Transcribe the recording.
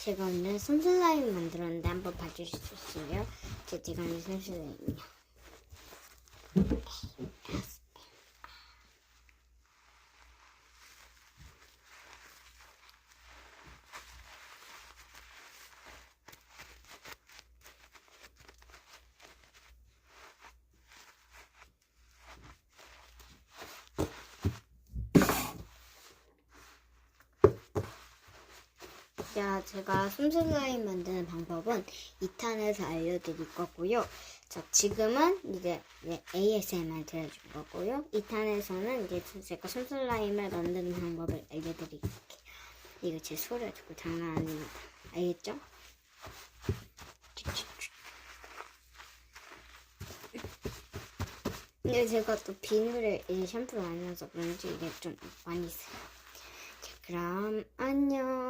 제가 오늘 솜슬라임 만들었는데 한번 봐주실 수 있어요? 제가 오늘 솜슬라임이요. 자, 제가 솜슬라임 만드는 방법은 2탄에서 알려드릴 거고요. 자, 지금은 이제 ASMR 들려줄 거고요. 2탄에서는 이제 제가 솜슬라임을 만드는 방법을 알려드릴게요. 이거 제 소리가 자꾸 장난 아닙니다. 알겠죠? 근데 제가 또 비누를 이제 샴푸를 안 해서 그런지 이게 좀 많이 있어요. 자, 그럼 안녕.